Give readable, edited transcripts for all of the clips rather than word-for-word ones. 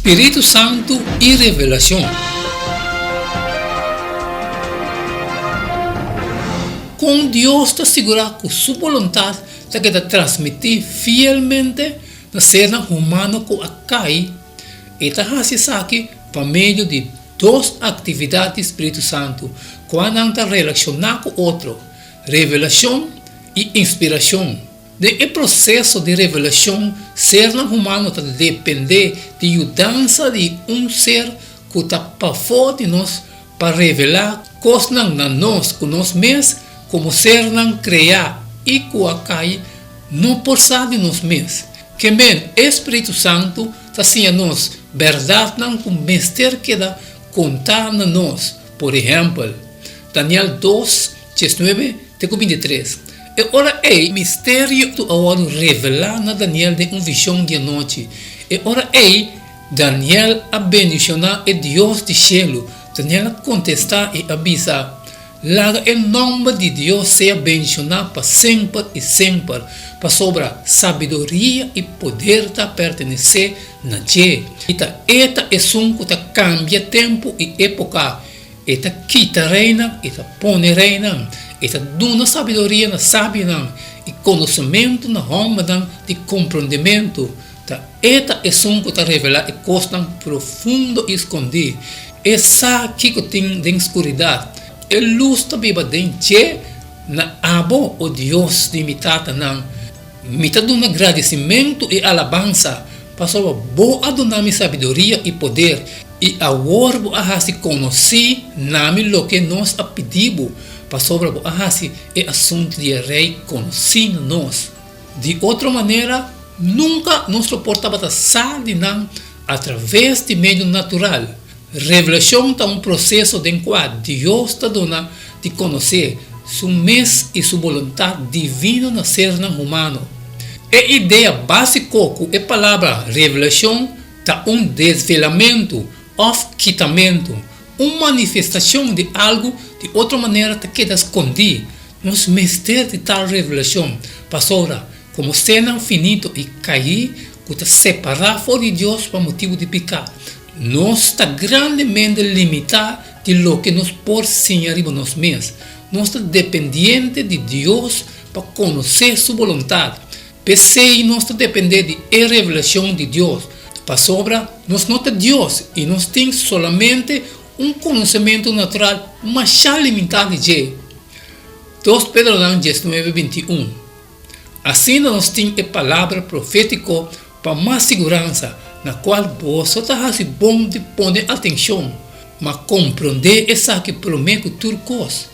Espírito Santo e revelação. Com Deus te assegurar que sua vontade te quer transmitir fielmente na cena humana que acai e te faz aqui por meio de duas atividades do Espírito Santo quando anda relacionar com outro, revelação e inspiração. O processo de revelação, ser humano depende de mudança de ser que está para fora de nós para revelar coisas na nós, que nós mesmos, como ser criar e que acai não por ser de nós mesmos. Que men Espírito Santo está assim a nós, verdade não com mestre que dá contar a nós. Por exemplo, Daniel 2, 19, 23. E ora mistério do agora revelar na Daniel de visão de noite. E ora Daniel abençoar o Deus do céu. Daniel contestar e avisar. Laga o nome de Deus seja abençoado para sempre e sempre. Para sobra sabedoria e poder ta pertencer na Dia. Eta é som que cambia tempo e época. Eta quita reina, eta põe reina. Eta duna sabedoria na sábia e conhecimento na alma de compreendimento. Eta é som que revela e costa profundo e escondido. Essa que tem de escuridade. E luz também dentro na abo o Deus de mitata não. Mitad um agradecimento e alabança. Passou boa donar sabedoria e poder. E agora a se conhecer nami lo que nós a pedimos. Passou a se é assunto de rei conhecer nós. De outra maneira, nunca nos suportava sair através de meio natural. Revelação é processo em qual Deus te dona de conhecer sua mês e sua vontade divina na ser humano. A ideia básica é a palavra revelação é desvelamento ou quitamento, uma manifestação de algo de outra maneira que queda escondido. Nos mistérios de tal revelação, passou como cena finito e cair, que te separar fora de Deus por motivo de pecado. Nós está grandemente limitado de lo que nos por sim arriba nós mesmos. Nós está dependente de Deus para conhecer sua vontade. Pensei nós está dependente de revelação de Deus. Para sobra, nós não temos Deus e nós temos somente conhecimento natural, mas já limitado de 2 Pedro 19, 21. Assim nós temos a palavra profética para mais segurança, na qual você está bom de pôr atenção, mas compreender essa que promete tudo coisa.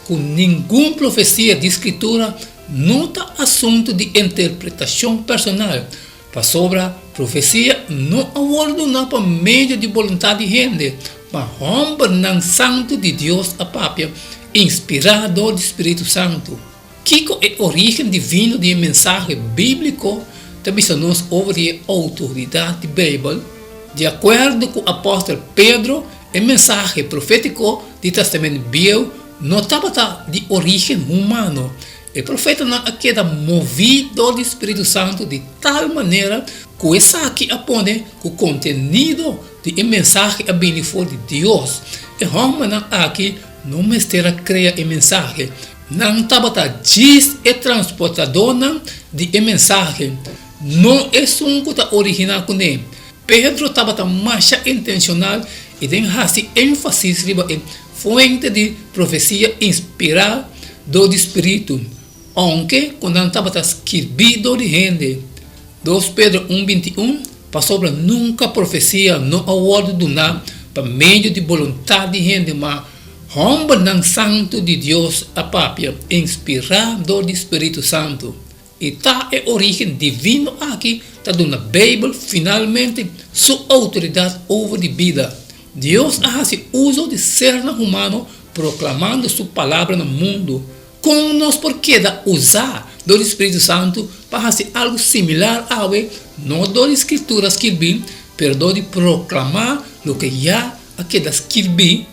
Com nenhuma profecia de escritura, não está assunto de interpretação personal. Para sobra, profecia não aborda para meio de vontade de gente, mas romper na santo de Deus a pápia, inspirado do Espírito Santo. Que é a origem divina de mensagem bíblico, também nós sobre a autoridade da Bíblia. De acordo com o apóstolo Pedro, a mensagem profético do Testamento Bíblico não estava de origem humana. O profeta não queda movido do Espírito Santo de tal maneira que essa aqui apone o conteúdo de mensagem a benefício de Deus. E Roma não aqui não mistério cria a mensagem. Não estava diz e transportador de mensagem. Não é um que original com ele. Pedro estava mais intencional e tem ênfase em fonte de profecia inspirada do Espírito. Aunque quando estava escrito de gente. 2 Pedro 1:21 passou para nunca profecia não award do nada para meio de vontade de gente, mas romba não santo de Deus a pápia inspirado do Espírito Santo. E tá é origem divina aqui, tá dando a Bíblia finalmente sua autoridade sobre a vida. Deus hace uso de ser humano proclamando sua palavra no mundo. Como nós porque usar do Espírito Santo para fazer algo similar a não das escrituras que vi, perdão de proclamar o que já aquelas que vi